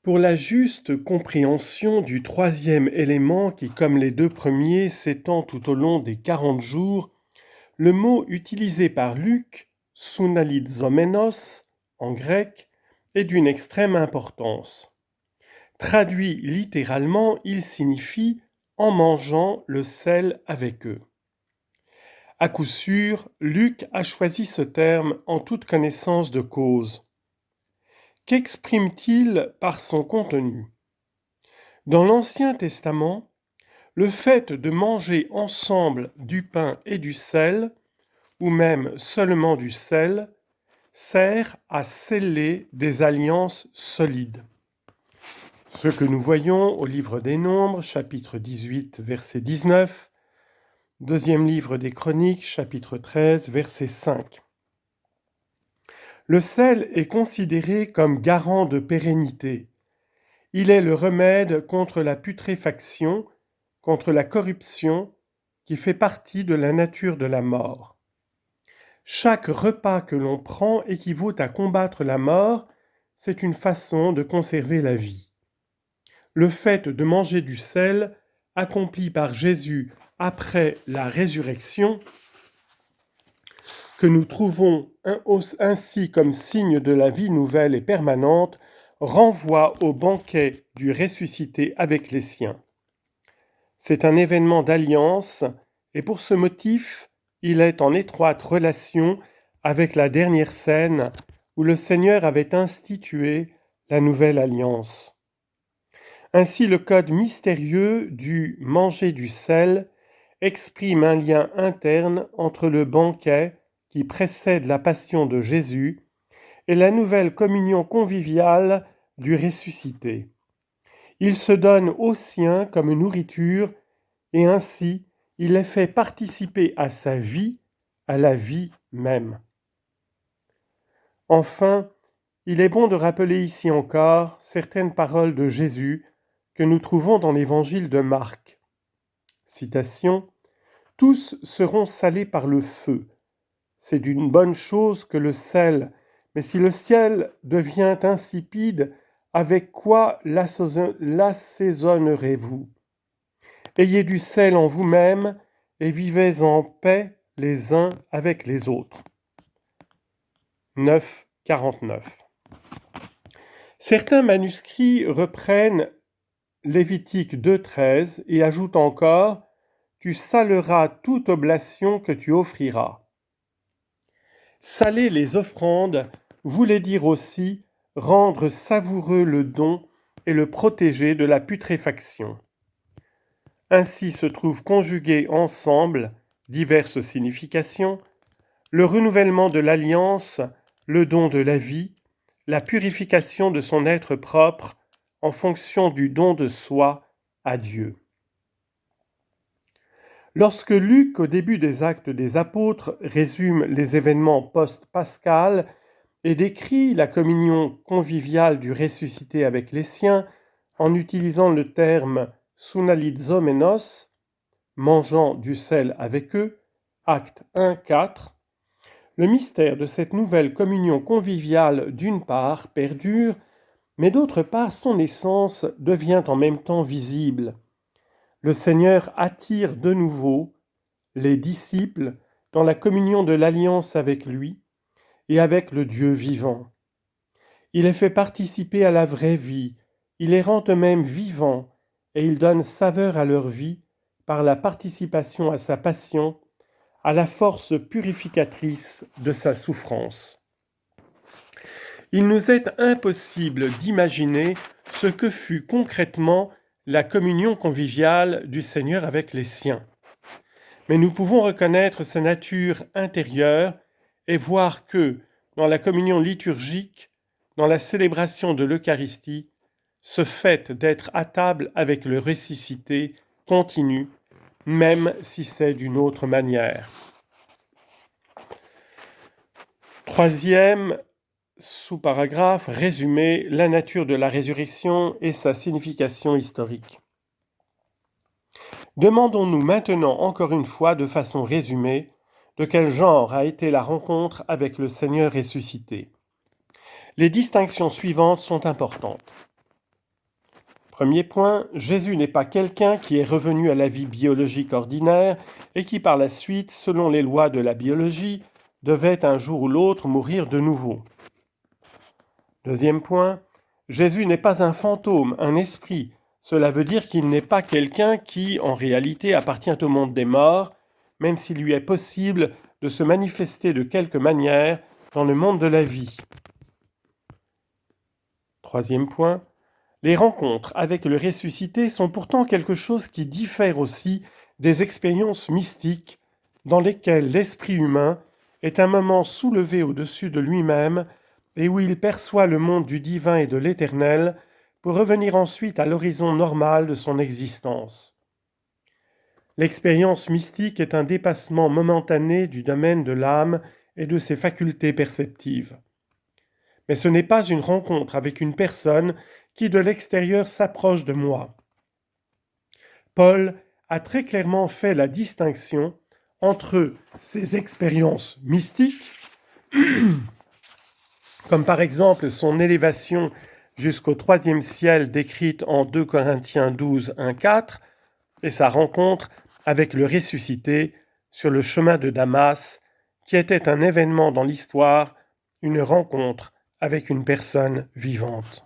Pour la juste compréhension du troisième élément qui, comme les deux premiers, s'étend tout au long des 40 jours, le mot utilisé par Luc, sunalizomenos, en grec, est d'une extrême importance. Traduit littéralement, il signifie « en mangeant le sel avec eux ». À coup sûr, Luc a choisi ce terme en toute connaissance de cause. Qu'exprime-t-il par son contenu ? Dans l'Ancien Testament, le fait de manger ensemble du pain et du sel, ou même seulement du sel, sert à sceller des alliances solides. Ce que nous voyons au livre des Nombres, chapitre 18, verset 19, deuxième livre des Chroniques, chapitre 13, verset 5. Le sel est considéré comme garant de pérennité. Il est le remède contre la putréfaction, contre la corruption, qui fait partie de la nature de la mort. Chaque repas que l'on prend équivaut à combattre la mort, c'est une façon de conserver la vie. Le fait de manger du sel, accompli par Jésus après la résurrection, que nous trouvons ainsi comme signe de la vie nouvelle et permanente, renvoie au banquet du ressuscité avec les siens. C'est un événement d'alliance et pour ce motif, il est en étroite relation avec la dernière scène où le Seigneur avait institué la nouvelle alliance. Ainsi, le code mystérieux du manger du sel exprime un lien interne entre le banquet qui précède la passion de Jésus et la nouvelle communion conviviale du ressuscité. Il se donne aux siens comme nourriture et ainsi il les fait participer à sa vie, à la vie même. Enfin, il est bon de rappeler ici encore certaines paroles de Jésus que nous trouvons dans l'évangile de Marc. Citation : « Tous seront salés par le feu. C'est d'une bonne chose que le sel, mais si le ciel devient insipide, avec quoi l'assaisonnerez-vous ? Ayez du sel en vous-même et vivez en paix les uns avec les autres. » 9,49. Certains manuscrits reprennent Lévitique 2,13 et ajoutent encore « Tu saleras toute oblation que tu offriras ». Saler les offrandes voulait dire aussi rendre savoureux le don et le protéger de la putréfaction. Ainsi se trouvent conjuguées ensemble diverses significations, le renouvellement de l'alliance, le don de la vie, la purification de son être propre en fonction du don de soi à Dieu. Lorsque Luc, au début des Actes des Apôtres, résume les événements post-pascal et décrit la communion conviviale du ressuscité avec les siens en utilisant le terme « sunalizomenos », mangeant du sel avec eux, Acte 1,4, le mystère de cette nouvelle communion conviviale d'une part perdure, mais d'autre part son essence devient en même temps visible. Le Seigneur attire de nouveau les disciples dans la communion de l'alliance avec lui et avec le Dieu vivant. Il les fait participer à la vraie vie, il les rend eux-mêmes vivants et il donne saveur à leur vie par la participation à sa passion, à la force purificatrice de sa souffrance. Il nous est impossible d'imaginer ce que fut concrètement la communion conviviale du Seigneur avec les siens. Mais nous pouvons reconnaître sa nature intérieure et voir que, dans la communion liturgique, dans la célébration de l'Eucharistie, ce fait d'être à table avec le ressuscité continue, même si c'est d'une autre manière. Troisième sous-paragraphe, résumé, la nature de la résurrection et sa signification historique. Demandons-nous maintenant encore une fois de façon résumée de quel genre a été la rencontre avec le Seigneur ressuscité. Les distinctions suivantes sont importantes. Premier point, Jésus n'est pas quelqu'un qui est revenu à la vie biologique ordinaire et qui par la suite, selon les lois de la biologie, devait un jour ou l'autre mourir de nouveau. Deuxième point, Jésus n'est pas un fantôme, un esprit. Cela veut dire qu'il n'est pas quelqu'un qui, en réalité, appartient au monde des morts, même s'il lui est possible de se manifester de quelque manière dans le monde de la vie. Troisième point, les rencontres avec le ressuscité sont pourtant quelque chose qui diffère aussi des expériences mystiques dans lesquelles l'esprit humain est un moment soulevé au-dessus de lui-même et où il perçoit le monde du divin et de l'éternel pour revenir ensuite à l'horizon normal de son existence. L'expérience mystique est un dépassement momentané du domaine de l'âme et de ses facultés perceptives. Mais ce n'est pas une rencontre avec une personne qui de l'extérieur s'approche de moi. Paul a très clairement fait la distinction entre ces expériences mystiques, comme par exemple son élévation jusqu'au 3e ciel décrite en 2 Corinthiens 12, 1, 4, et sa rencontre avec le ressuscité sur le chemin de Damas, qui était un événement dans l'histoire, une rencontre avec une personne vivante.